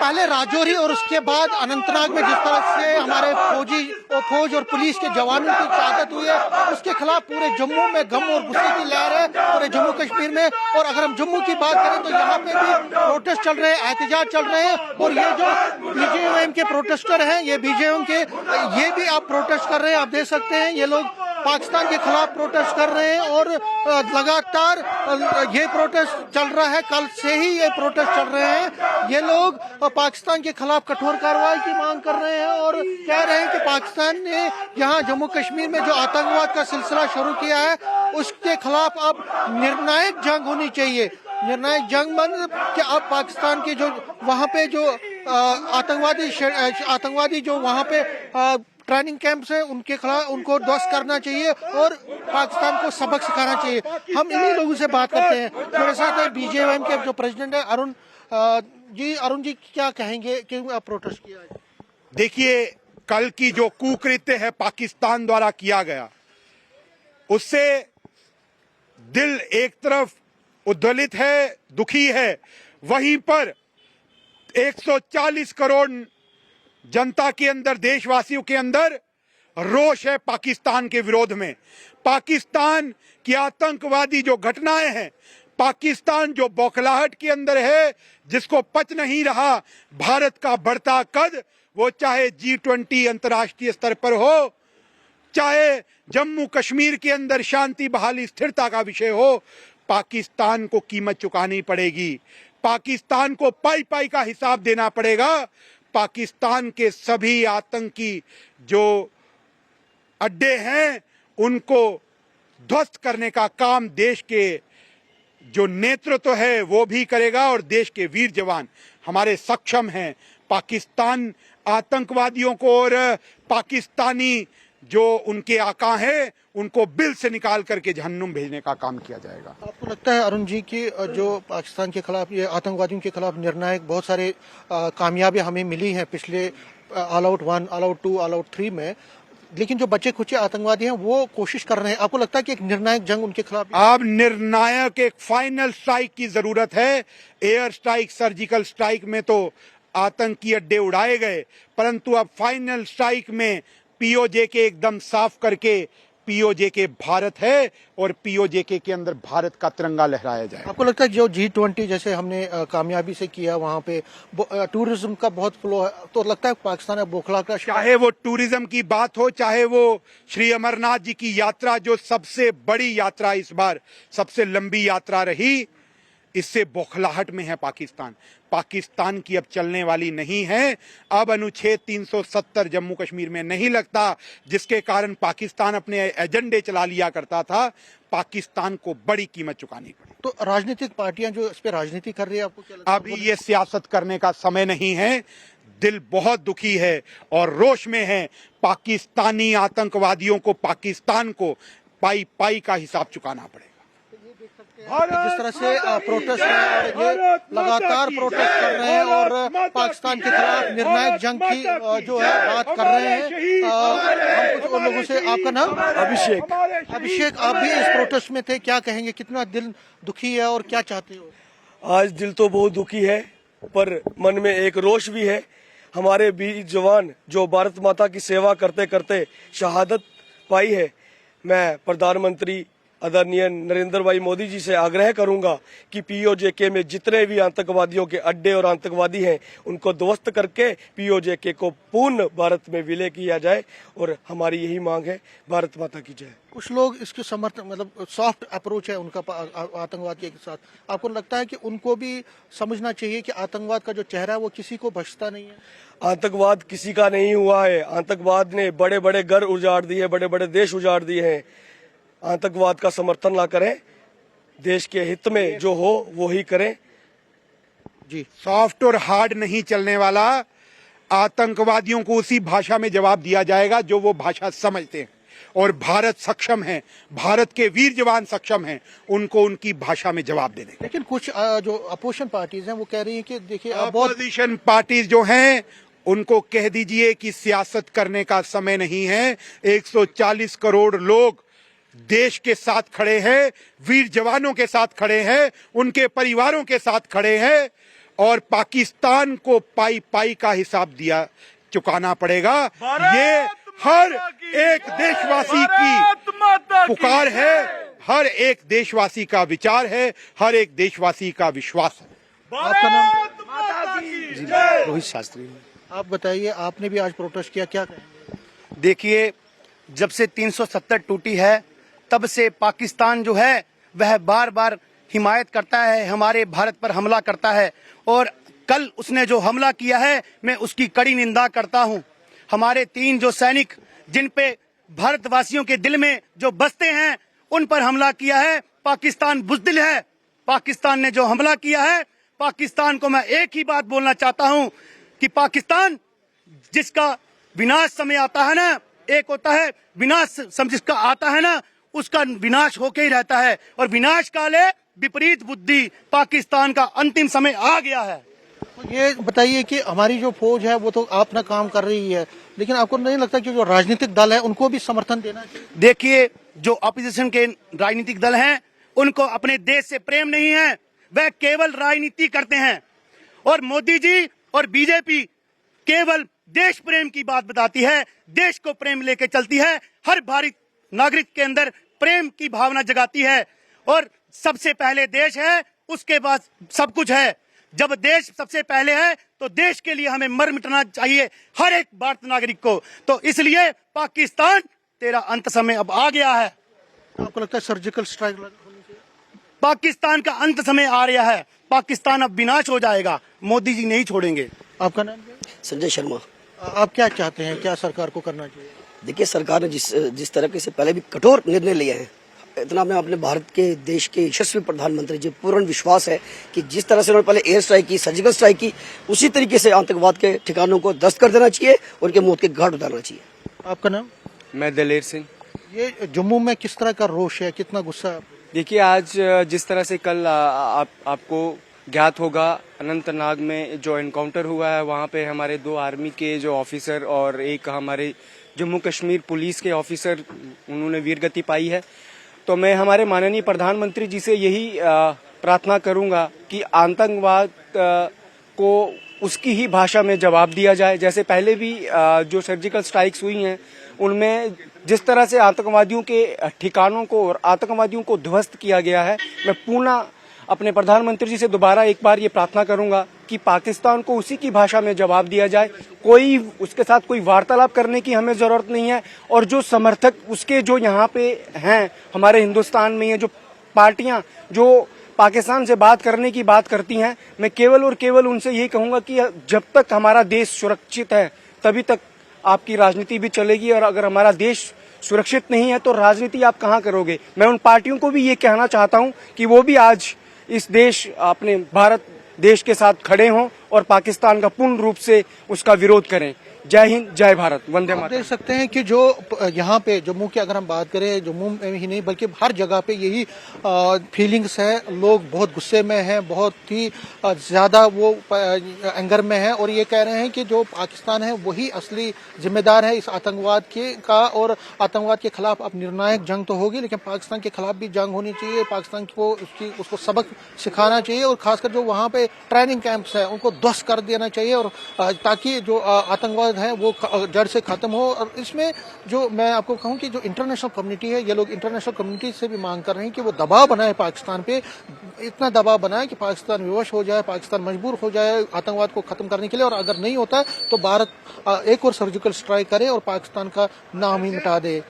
पहले राजौरी और उसके बाद अनंतनाग में जिस तरह से हमारे फौज और पुलिस के जवानों की शहादत हुई है, उसके खिलाफ पूरे जम्मू में गम और गुस्से की लहर है, पूरे जम्मू कश्मीर में। और अगर हम जम्मू की बात करें तो यहाँ पे भी प्रोटेस्ट चल रहे हैं, एहतजाज चल रहे हैं। और ये जो बीजेएमएम के प्रोटेस्टर हैं, ये बीजेएमएम के ये भी आप प्रोटेस्ट कर रहे हैं, आप देख सकते हैं ये लोग पाकिस्तान के खिलाफ प्रोटेस्ट कर रहे हैं। और लगातार ये प्रोटेस्ट चल रहा है, कल से ही ये प्रोटेस्ट चल रहे हैं। ये लोग पाकिस्तान के खिलाफ कठोर कार्रवाई की मांग कर रहे हैं और कह रहे हैं कि पाकिस्तान ने यहाँ जम्मू कश्मीर में जो आतंकवाद का सिलसिला शुरू किया है, उसके खिलाफ अब निर्णायक जंग होनी चाहिए। निर्णायक जंग मतलब कि अब पाकिस्तान के जो वहाँ पे जो आतंकवादी जो वहाँ पे ट्रेनिंग कैंप्स है, उनके खिलाफ उनको ध्वस्त करना चाहिए और पाकिस्तान को सबक सिखाना चाहिए। हम इन्हीं लोगों से बात करते हैं। मेरे साथ है बीजेएमएम के जो प्रेसिडेंट है अरुण जी, क्या कहेंगे, क्यों आप प्रोटेस्ट किया है? देखिए, कल की जो कुकृत्य है पाकिस्तान द्वारा किया गया, उससे दिल एक तरफ उद्वेलित है, दुखी है, वहीं पर 140 करोड़ जनता के अंदर, देशवासियों के अंदर रोष है पाकिस्तान के विरोध में। पाकिस्तान की आतंकवादी जो घटनाएं हैं, पाकिस्तान जो बौखलाहट के अंदर है, जिसको पच नहीं रहा भारत का बढ़ता कद, वो चाहे G20 अंतर्राष्ट्रीय स्तर पर हो, चाहे जम्मू कश्मीर के अंदर शांति बहाली स्थिरता का विषय हो, पाकिस्तान को कीमत चुकानी पड़ेगी। पाकिस्तान को पाई पाई का हिसाब देना पड़ेगा। पाकिस्तान के सभी आतंकी जो अड्डे हैं, उनको ध्वस्त करने का काम देश के जो नेतृत्व है वो भी करेगा और देश के वीर जवान हमारे सक्षम हैं। पाकिस्तान आतंकवादियों को और पाकिस्तानी जो उनके आका हैं, उनको बिल से निकाल करके जहन्नुम भेजने का काम किया जाएगा। आपको लगता है अरुण जी कि जो पाकिस्तान के खिलाफ, ये आतंकवादियों के खिलाफ निर्णायक बहुत सारे कामयाबियां हमें मिली हैं पिछले all out 1, all out 2, all out 3 में, लेकिन जो बचे खुचे आतंकवादी हैं वो कोशिश कर रहे हैं। आपको लगता है कि एक निर्णायक जंग उनके खिलाफ? अब निर्णायक एक फाइनल स्ट्राइक की जरूरत है। एयर स्ट्राइक, सर्जिकल स्ट्राइक में तो आतंकी अड्डे उड़ाए गए, परंतु अब फाइनल स्ट्राइक में पीओजेके एकदम साफ करके पीओजेके भारत है और पीओजेके के अंदर भारत का तिरंगा लहराया जाए। आपको लगता है जो G20 जैसे हमने कामयाबी से किया, वहाँ पे टूरिज्म का बहुत फ्लो है, तो लगता है पाकिस्तान बौखला का, चाहे वो टूरिज्म की बात हो, चाहे वो श्री अमरनाथ जी की यात्रा, जो सबसे बड़ी यात्रा इस बार, सबसे लंबी यात्रा रही, इससे बौखलाहट में है पाकिस्तान। पाकिस्तान की अब चलने वाली नहीं है। अब अनुच्छेद 370 जम्मू कश्मीर में नहीं लगता, जिसके कारण पाकिस्तान अपने एजेंडे चला लिया करता था। पाकिस्तान को बड़ी कीमत चुकानी पड़ी। तो राजनीतिक पार्टियां जो इस पे राजनीति कर रही है, आपको क्या लगता है? अभी ये सियासत करने का समय नहीं है। दिल बहुत दुखी है और रोष में है। पाकिस्तानी आतंकवादियों को, पाकिस्तान को पाई पाई का हिसाब चुकाना पड़ेगा। जिस तरह से प्रोटेस्ट है और ये लगातार प्रोटेस्ट कर रहे हैं और पाकिस्तान के खिलाफ निर्णायक जंग की जो है बात कर रहे हैं। हम कुछ और लोगों से, आपका नाम? अभिषेक, आप भी इस प्रोटेस्ट में थे, क्या कहेंगे, कितना दिल दुखी है और क्या चाहते हो? आज दिल तो बहुत दुखी है, पर मन में एक रोष भी है। हमारे वीर जवान जो भारत माता की सेवा करते करते शहादत पाई है। मैं प्रधानमंत्री आदरणीय नरेंद्र भाई मोदी जी से आग्रह करूंगा कि पीओजेके में जितने भी आतंकवादियों के अड्डे और आतंकवादी हैं, उनको ध्वस्त करके पीओजेके को पूर्ण भारत में विलय किया जाए। और हमारी यही मांग है। भारत माता की जय। कुछ लोग इसके समर्थन, मतलब सॉफ्ट अप्रोच है उनका आतंकवाद के साथ। आपको लगता है कि उनको भी समझना चाहिए कि आतंकवाद का जो चेहरा है वो किसी को बख्शता नहीं है? आतंकवाद किसी का नहीं हुआ है। आतंकवाद ने बड़े बड़े घर उजाड़ दिए, बड़े बड़े देश उजाड़ दिए हैं। आतंकवाद का समर्थन ना करें, देश के हित में जो हो वो ही करें। जी, सॉफ्ट और हार्ड नहीं चलने वाला। आतंकवादियों को उसी भाषा में जवाब दिया जाएगा जो वो भाषा समझते हैं, और भारत सक्षम है, भारत के वीर जवान सक्षम हैं उनको उनकी भाषा में जवाब देने। लेकिन कुछ जो अपोजिशन पार्टीज हैं वो कह रही हैं कि देखिए, अपोजिशन पार्टीज जो हैं उनको कह दीजिए कि सियासत करने का समय नहीं है। 140 करोड़ लोग देश के साथ खड़े हैं, वीर जवानों के साथ खड़े हैं, उनके परिवारों के साथ खड़े हैं। और पाकिस्तान को पाई पाई का हिसाब दिया चुकाना पड़ेगा। ये हर एक देशवासी की पुकार है, हर एक देशवासी का विचार है, हर एक देशवासी का विश्वास है। आपका नाम? रोहित शास्त्री। आप बताइए, आपने भी आज प्रोटेस्ट किया, क्या कहेंगे? देखिए, जब से 370 टूटी है तब से पाकिस्तान जो है वह बार बार हिमायत करता है, हमारे भारत पर हमला करता है और कल उसने जो हमला किया है मैं उसकी कड़ी निंदा करता हूं। हमारे 3 जो सैनिक जिन पे भारतवासियों के दिल में जो बसते हैं उन पर हमला किया है। पाकिस्तान बुज़दिल है। पाकिस्तान ने जो हमला किया है, पाकिस्तान को मैं एक ही बात बोलना चाहता हूं कि पाकिस्तान जिसका विनाश समय आता है ना, एक होता है विनाश समय जिसका आता है ना उसका विनाश होके ही रहता है और विनाश काले विपरीत बुद्धि पाकिस्तान का अंतिम समय आ गया है। तो ये बताइए कि हमारी जो फौज है वो तो अपना काम कर रही है, लेकिन आपको नहीं लगता कि जो राजनीतिक दल है उनको भी समर्थन देना चाहिए? देखिए, जो अपोजिशन के राजनीतिक दल हैं उनको अपने देश से प्रेम नहीं है, वह केवल राजनीति करते हैं और मोदी जी और बीजेपी केवल देश प्रेम की बात बताती है, देश को प्रेम लेके चलती है, हर भारत नागरिक के अंदर प्रेम की भावना जगाती है और सबसे पहले देश है, उसके बाद सब कुछ है। जब देश सबसे पहले है तो देश के लिए हमें मर मिटना चाहिए हर एक भारत नागरिक को। तो इसलिए पाकिस्तान तेरा अंत समय अब आ गया है। आपको लगता है सर्जिकल स्ट्राइक होनी चाहिए? पाकिस्तान का अंत समय आ रहा है, पाकिस्तान अब विनाश हो जाएगा, मोदी जी नहीं छोड़ेंगे। आपका नाम क्या है? संजय शर्मा। आप क्या चाहते हैं, क्या सरकार को करना चाहिए? देखिए, सरकार ने जिस तरह से पहले भी कठोर निर्णय लिए हैं, इतना मैं अपने भारत के देश के यशस्वी प्रधानमंत्री जी पूर्ण विश्वास है कि जिस तरह से उन्होंने पहले एयर स्ट्राइक की, सर्जिकल स्ट्राइक की, उसी तरीके से आतंकवाद के ठिकानों को ध्वस्त कर देना चाहिए और उनके मौत के घाट उतारना चाहिए। आपका नाम? मैं दलेर सिंह। ये जम्मू में किस तरह का रोष है, कितना गुस्सा है? देखिए, आज जिस तरह से कल आपको ज्ञात होगा अनंतनाग में जो एनकाउंटर हुआ है, वहाँ पे हमारे 2 आर्मी के जो ऑफिसर और एक हमारे जम्मू कश्मीर पुलिस के ऑफिसर उन्होंने वीरगति पाई है। तो मैं हमारे माननीय प्रधानमंत्री जी से यही प्रार्थना करूंगा कि आतंकवाद को उसकी ही भाषा में जवाब दिया जाए। जैसे पहले भी जो सर्जिकल स्ट्राइक्स हुई हैं उनमें जिस तरह से आतंकवादियों के ठिकानों को और आतंकवादियों को ध्वस्त किया गया है, मैं पूर्ण अपने प्रधानमंत्री जी से दोबारा एक बार ये प्रार्थना करूंगा कि पाकिस्तान को उसी की भाषा में जवाब दिया जाए। कोई उसके साथ कोई वार्तालाप करने की हमें जरूरत नहीं है और जो समर्थक उसके जो यहाँ पे हैं हमारे हिंदुस्तान में, ये जो पार्टियां जो पाकिस्तान से बात करने की बात करती हैं, मैं केवल और केवल उनसे यही कहूंगा कि जब तक हमारा देश सुरक्षित है तभी तक आपकी राजनीति भी चलेगी और अगर हमारा देश सुरक्षित नहीं है तो राजनीति आप कहाँ करोगे। मैं उन पार्टियों को भी ये कहना चाहता हूँ कि वो भी आज इस देश अपने भारत देश के साथ खड़े हों और पाकिस्तान का पूर्ण रूप से उसका विरोध करें। जय हिंद, जय भारत, वंदे आप मातरम। देख सकते हैं कि जो यहाँ पे जम्मू की अगर हम बात करें, जम्मू में ही नहीं बल्कि हर जगह पे यही फीलिंग्स है। लोग बहुत गुस्से में हैं, बहुत ही ज्यादा वो एंगर में हैं और ये कह रहे हैं कि जो पाकिस्तान है वही असली जिम्मेदार है इस आतंकवाद का और आतंकवाद के खिलाफ अब निर्णायक जंग तो होगी, लेकिन पाकिस्तान के खिलाफ भी जंग होनी चाहिए। पाकिस्तान को उसको सबक सिखाना चाहिए और खासकर जो वहाँ पे ट्रेनिंग कैंप्स है उनको ध्वस्त कर देना चाहिए और ताकि जो आतंकवाद है वो जड़ से खत्म हो। और इसमें जो मैं आपको कहूं कि जो इंटरनेशनल कम्युनिटी है, ये लोग इंटरनेशनल कम्युनिटी से भी मांग कर रहे हैं कि वो दबाव बनाए पाकिस्तान पे, इतना दबाव बनाए कि पाकिस्तान विवश हो जाए, पाकिस्तान मजबूर हो जाए आतंकवाद को खत्म करने के लिए। और अगर नहीं होता तो भारत एक और सर्जिकल स्ट्राइक करे और पाकिस्तान का नाम ही मिटा दे।